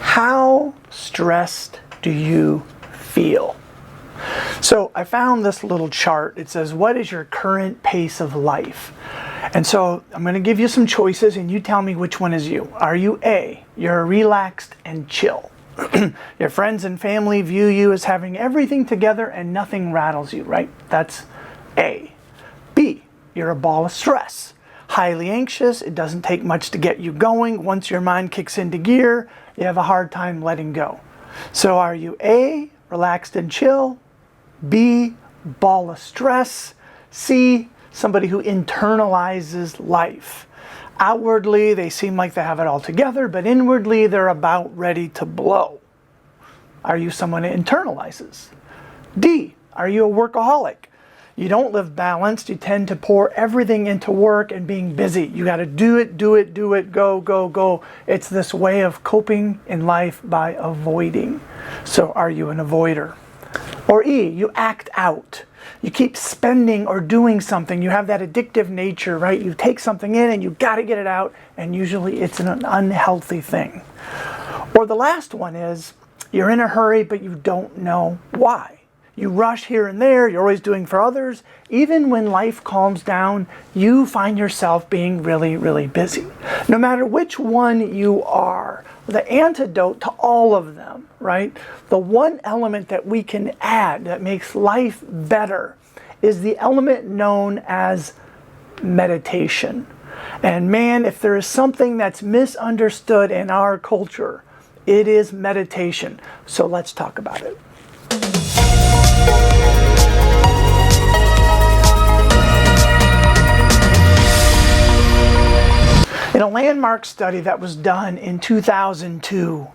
How stressed do you feel? So I found this little chart. It says, what is your current pace of life? And so I'm going to give you some choices and you tell me which one is you. Are you A, you're relaxed and chill? Your friends and family view you as having everything together and nothing rattles you, right? That's A. B, you're a ball of stress. Highly anxious, it doesn't take much to get you going. Once your mind kicks into gear, you have a hard time letting go. So are you A, relaxed and chill? B, ball of stress? C, somebody who internalizes life? Outwardly, they seem like they have it all together, but inwardly, they're about ready to blow. Are you someone who internalizes? D, are you a workaholic? You don't live balanced. You tend to pour everything into work and being busy. You got to do it, go, go, go. It's this way of coping in life by avoiding. So are you an avoider? Or E, you act out. You keep spending or doing something. You have that addictive nature, right? You take something in and you got to get it out, and usually it's an unhealthy thing. Or the last one is you're in a hurry, but you don't know why. You rush here and there, you're always doing for others. Even when life calms down, you find yourself being really, really busy. No matter which one you are, the antidote to all of them, right? The one element that we can add that makes life better is the element known as meditation. And man, if there is something that's misunderstood in our culture, it is meditation. So let's talk about it. In a landmark study that was done in 2002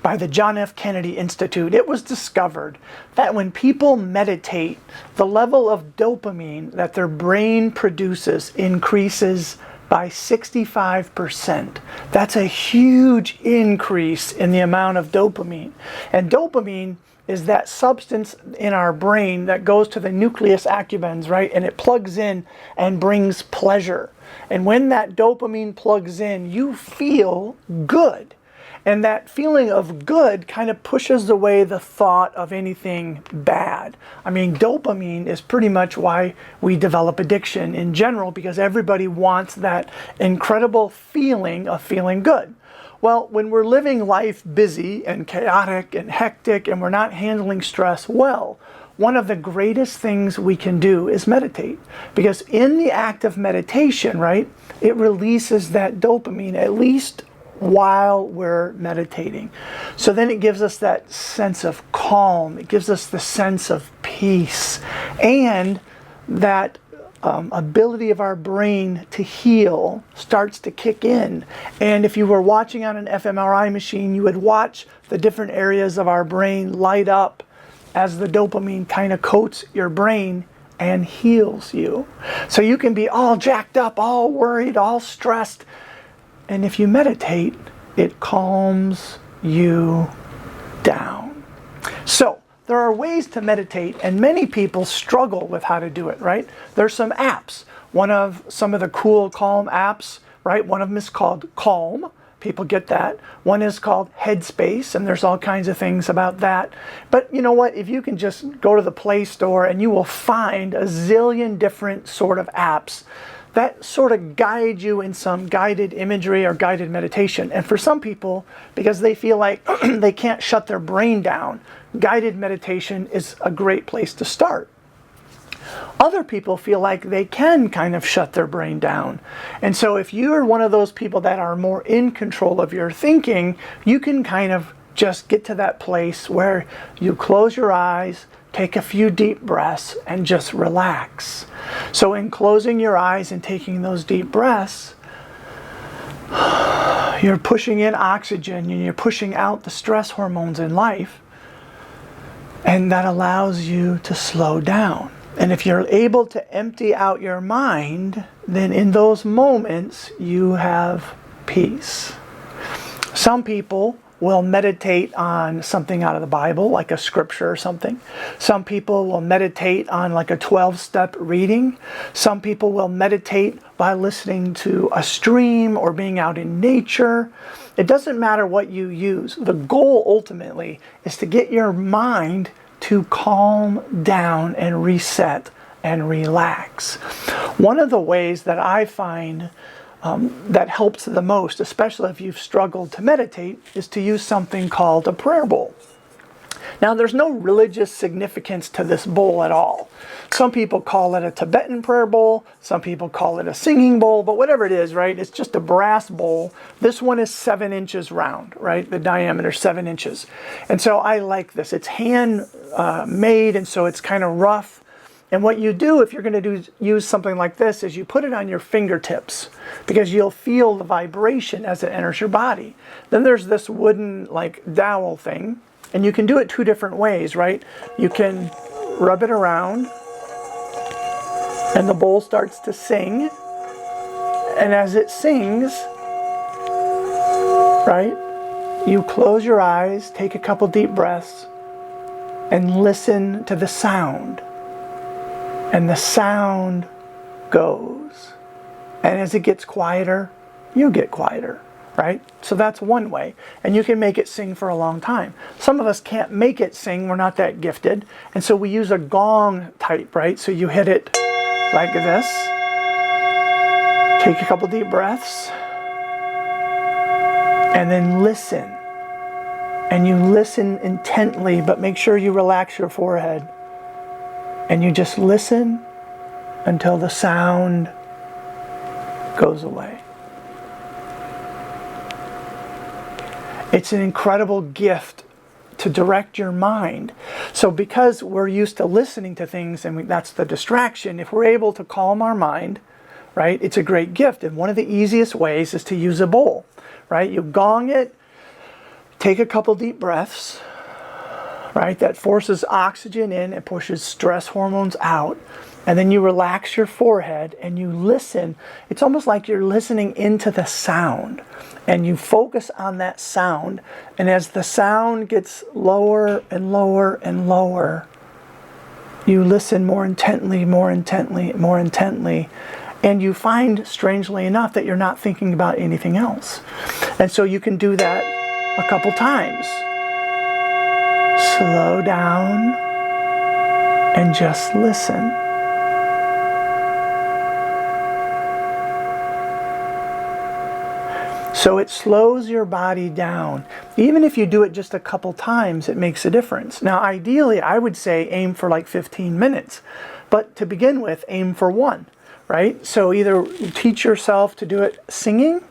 by the John F. Kennedy Institute, it was discovered that when people meditate, the level of dopamine that their brain produces increases by 65%. That's a huge increase in the amount of dopamine. And dopamine is that substance in our brain that goes to the nucleus accumbens, right? And it plugs in and brings pleasure. And when that dopamine plugs in, you feel good. And that feeling of good kind of pushes away the thought of anything bad. I mean, dopamine is pretty much why we develop addiction in general, because everybody wants that incredible feeling of feeling good. Well, when we're living life busy and chaotic and hectic and we're not handling stress well, one of the greatest things we can do is meditate. Because in the act of meditation, right, it releases that dopamine, at least while we're meditating. So then it gives us that sense of calm. It gives us the sense of peace. And that ability of our brain to heal starts to kick in. And if you were watching on an fMRI machine, you would watch the different areas of our brain light up as the dopamine kind of coats your brain and heals you. So you can be all jacked up, all worried, all stressed. And if you meditate, it calms you down. So there are ways to meditate, and many people struggle with how to do it, right? There's some apps. Some of the cool Calm apps, right? One of them is called Calm. People get that. One is called Headspace, and there's all kinds of things about that. But you know what? If you can just go to the Play Store and you will find a zillion different sort of apps that sort of guide you in some guided imagery or guided meditation. And for some people, because they feel like they can't shut their brain down, guided meditation is a great place to start. Other people feel like they can kind of shut their brain down. And so if you're one of those people that are more in control of your thinking, you can kind of just get to that place where you close your eyes, take a few deep breaths, and just relax. So in closing your eyes and taking those deep breaths, you're pushing in oxygen and you're pushing out the stress hormones in life. And that allows you to slow down. And if you're able to empty out your mind, then in those moments you have peace. Some people will meditate on something out of the Bible, like a scripture or something. Some people will meditate on like a 12-step reading. Some people will meditate by listening to a stream or being out in nature. It doesn't matter what you use. The goal ultimately is to get your mind to calm down and reset and relax. One of the ways that I find that helps the most, especially if you've struggled to meditate, is to use something called a prayer bowl. Now, there's no religious significance to this bowl at all. Some people call it a Tibetan prayer bowl. Some people call it a singing bowl. But whatever it is, right, it's just a brass bowl. This one is 7 inches round, right? The diameter 7 inches. And so I like this. It's hand made, and so it's kind of rough. And what you do if you're going to use something like this is you put it on your fingertips, because you'll feel the vibration as it enters your body. Then there's this wooden like dowel thing. And you can do it 2 different ways, right? You can rub it around, and the bowl starts to sing. And as it sings, right, you close your eyes, take a couple deep breaths, and listen to the sound. And the sound goes. And as it gets quieter, you get quieter. Right? So that's one way. And you can make it sing for a long time. Some of us can't make it sing. We're not that gifted. And so we use a gong type, right? So you hit it like this. Take a couple deep breaths. And then listen. And you listen intently, but make sure you relax your forehead. And you just listen until the sound goes away. It's an incredible gift to direct your mind. So because we're used to listening to things, and that's the distraction, if we're able to calm our mind, right, it's a great gift. And one of the easiest ways is to use a bowl, right? You gong it, take a couple deep breaths, right? That forces oxygen in and pushes stress hormones out. And then you relax your forehead and you listen. It's almost like you're listening into the sound. And you focus on that sound. And as the sound gets lower and lower and lower, you listen more intently, more intently, more intently. And you find, strangely enough, that you're not thinking about anything else. And so you can do that a couple times. Slow down and just listen. So it slows your body down. Even if you do it just a couple times, it makes a difference. Now, ideally, I would say aim for like 15 minutes. But to begin with, aim for 1, right? So either teach yourself to do it singing,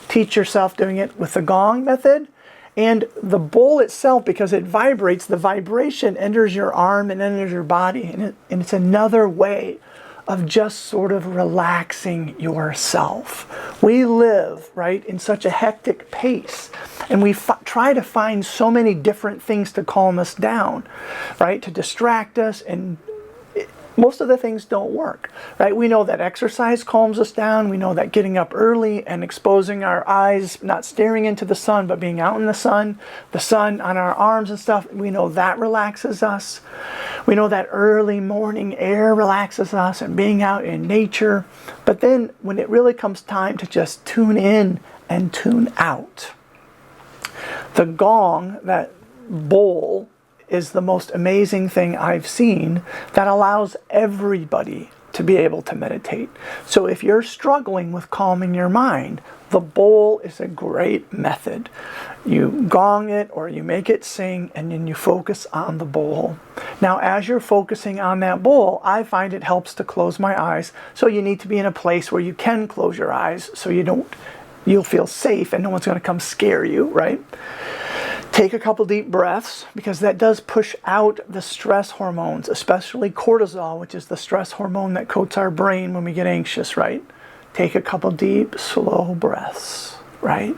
teach yourself doing it with the gong method, and the bowl itself, because it vibrates, the vibration enters your arm and enters your body. And it's another way of just sort of relaxing yourself. We live, right, in such a hectic pace, and we try to find so many different things to calm us down, right, to distract us, and most of the things don't work, right? We know that exercise calms us down. We know that getting up early and exposing our eyes, not staring into the sun, but being out in the sun on our arms and stuff, we know that relaxes us. We know that early morning air relaxes us, and being out in nature. But then when it really comes time to just tune in and tune out, the gong, that bowl, is the most amazing thing I've seen that allows everybody to be able to meditate. So if you're struggling with calming your mind, the bowl is a great method. You gong it or you make it sing, and then you focus on the bowl. Now, as you're focusing on that bowl, I find it helps to close my eyes. So you need to be in a place where you can close your eyes so you'll feel safe and no one's going to come scare you, right? Take a couple deep breaths, because that does push out the stress hormones, especially cortisol, which is the stress hormone that coats our brain when we get anxious, right? Take a couple deep, slow breaths, right?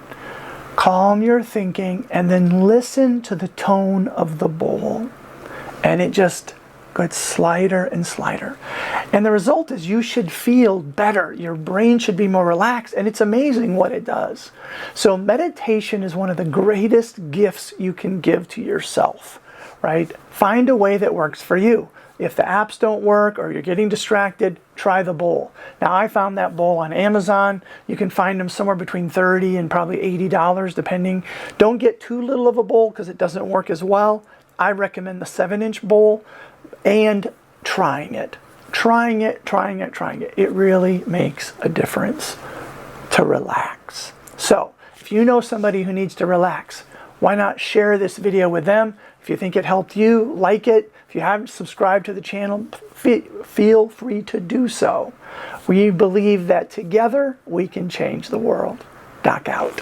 Calm your thinking, and then listen to the tone of the bowl. And it just gets slighter and slighter. And the result is you should feel better. Your brain should be more relaxed, and it's amazing what it does. So meditation is one of the greatest gifts you can give to yourself, right? Find a way that works for you. If the apps don't work or you're getting distracted, try the bowl. Now, I found that bowl on Amazon. You can find them somewhere between $30 and probably $80 depending. Don't get too little of a bowl because it doesn't work as well. I recommend the 7-inch bowl and trying it. Trying it. It really makes a difference to relax. So, if you know somebody who needs to relax, why not share this video with them? If you think it helped you, like it. If you haven't subscribed to the channel, feel free to do so. We believe that together we can change the world. Doc out.